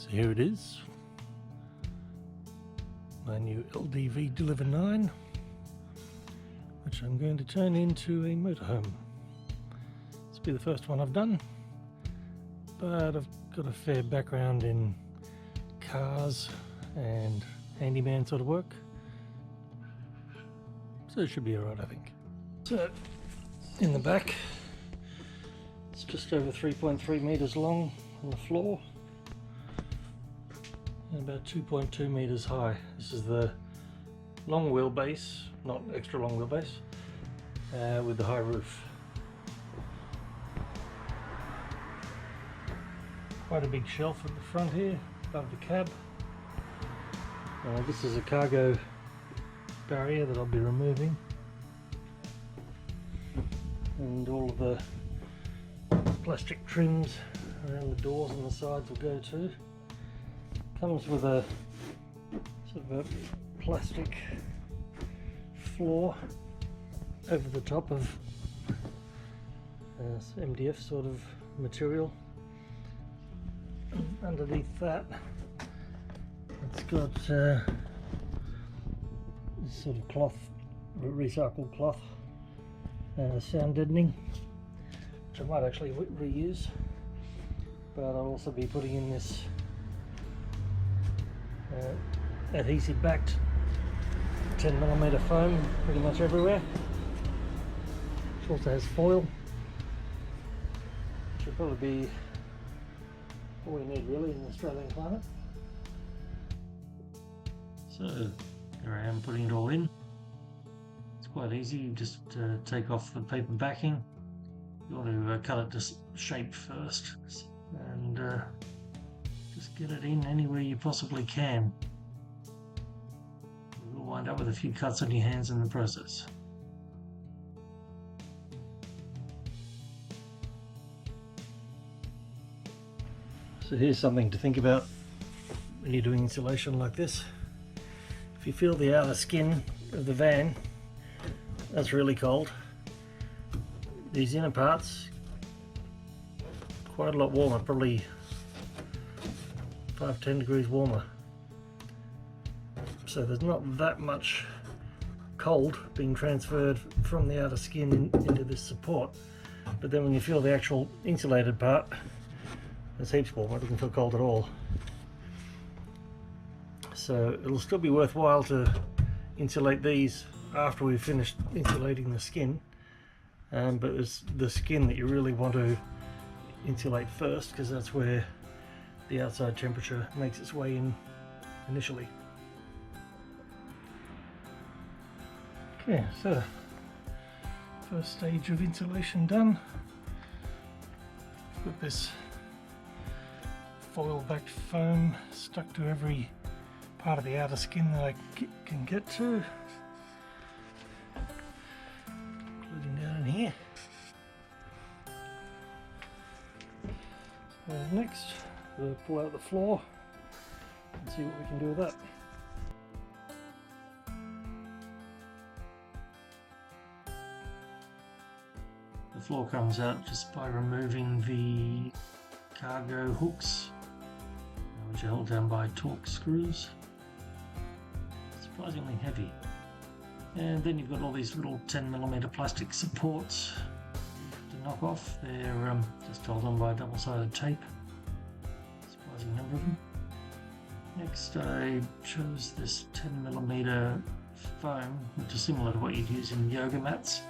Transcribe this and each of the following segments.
So here it is, my new LDV Deliver 9, which I'm going to turn into a motorhome. This will be the first one I've done, but I've got a fair background in cars and handyman sort of work, so it should be alright, I think. So in the back, it's just over 3.3 meters long on the floor and about 2.2 meters high. This is the long wheelbase, not extra long wheelbase, with the high roof. Quite a big shelf at the front here above the cab. This is a cargo barrier that I'll be removing, and all of the plastic trims around the doors and the sides will go too. Comes with a sort of a plastic floor over the top of MDF sort of material. Underneath that, it's got this sort of cloth, recycled cloth, sound deadening, which I might actually reuse, but I'll also be putting in this adhesive backed 10mm foam pretty much everywhere. It also has foil, which will probably be all we need really in the Australian climate. So here I am putting it all in. It's quite easy. You just take off the paper backing. You want to cut it to shape first and just get it in anywhere you possibly can. You'll wind up with a few cuts on your hands in the process. So here's something to think about when you're doing insulation like this. If you feel the outer skin of the van, that's really cold. These inner parts, quite a lot warmer, probably 5-10 degrees warmer. So there's not that much cold being transferred from the outer skin into this support. But then when you feel the actual insulated part, it's heaps warmer, it doesn't feel cold at all. So it'll still be worthwhile to insulate these after we've finished insulating the skin, but it's the skin that you really want to insulate first, because that's where the outside temperature makes its way in initially. Okay, so first stage of insulation done. Put this foil backed foam stuck to every part of the outer skin that I can get to, including down in here. So next, we'll pull out the floor and see what we can do with that. The floor comes out just by removing the cargo hooks, which are held down by torque screws. Surprisingly heavy. And then you've got all these little 10mm plastic supports to knock off. They're just held on by double-sided tape. Surprising number of them. Next I chose this 10mm foam, which is similar to what you'd use in yoga mats.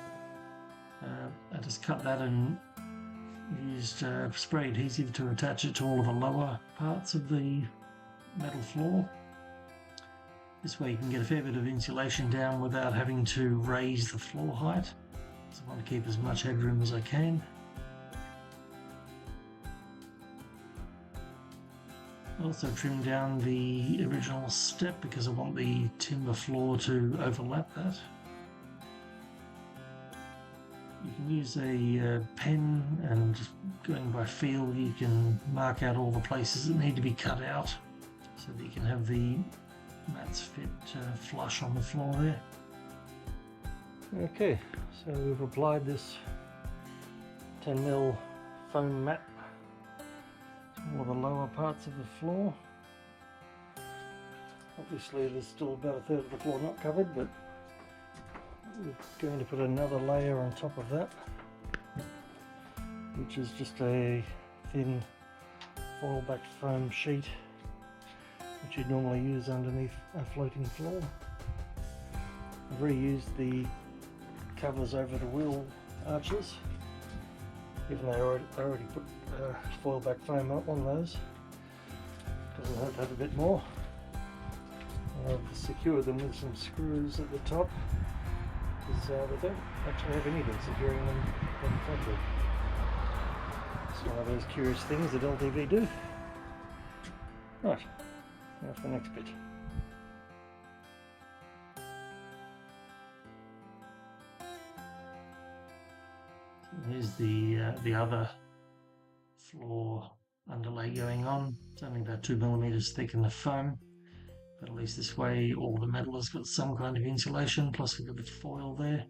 I just cut that and used spray adhesive to attach it to all of the lower parts of the metal floor. This way you can get a fair bit of insulation down without having to raise the floor height. So I want to keep as much headroom as I can. I also trimmed down the original step because I want the timber floor to overlap that. You can use a pen, and going by feel you can mark out all the places that need to be cut out so that you can have the mats fit flush on the floor there. Okay, so we've applied this 10mm foam mat all the lower parts of the floor. Obviously there's still about a third of the floor not covered, but we're going to put another layer on top of that, which is just a thin foil backed foam sheet which you'd normally use underneath a floating floor. I've reused the covers over the wheel arches, even though I already put foil back foam up on those. Doesn't hurt to have a bit more. I've secured them with some screws at the top, because they don't actually have anything securing them in the factory. It's one of those curious things that LDV do. Right, now for the next bit. Here's the other floor underlay going on. It's only about 2mm thick in the foam, but at least this way all the metal has got some kind of insulation, plus we've got the foil there.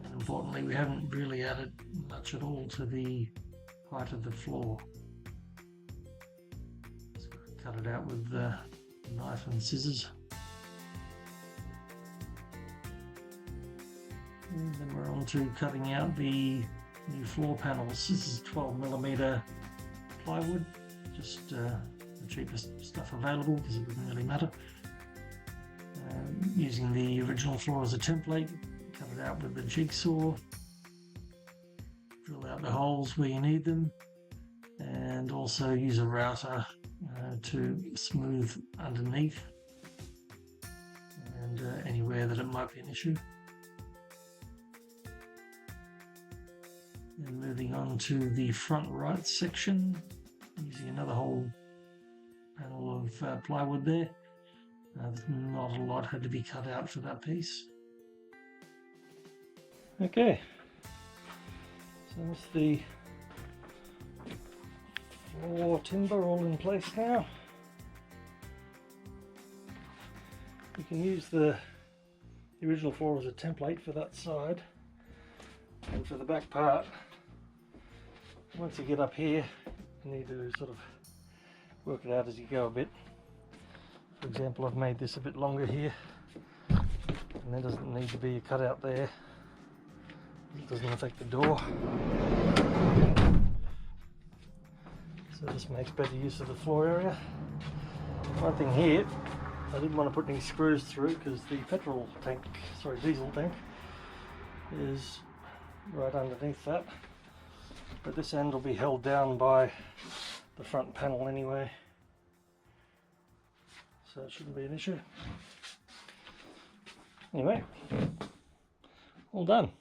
And importantly, we haven't really added much at all to the height of the floor. Just cut it out with the knife and scissors. And then we're on to cutting out the new floor panels. This is 12mm plywood, just the cheapest stuff available because it doesn't really matter. Using the original floor as a template, cut it out with the jigsaw, drill out the holes where you need them, and also use a router to smooth underneath and anywhere that it might be an issue. And moving on to the front right section, using another whole panel of plywood there. There's not a lot had to be cut out for that piece. Okay, so that's the floor timber all in place now. You can use the original floor as a template for that side, and for the back part, once you get up here, you need to sort of work it out as you go a bit. For example, I've made this a bit longer here, and there doesn't need to be a cutout there. It doesn't affect the door. So this makes better use of the floor area. One thing here, I didn't want to put any screws through because the diesel tank is right underneath that. But this end will be held down by the front panel anyway, so it shouldn't be an issue. Anyway, all done.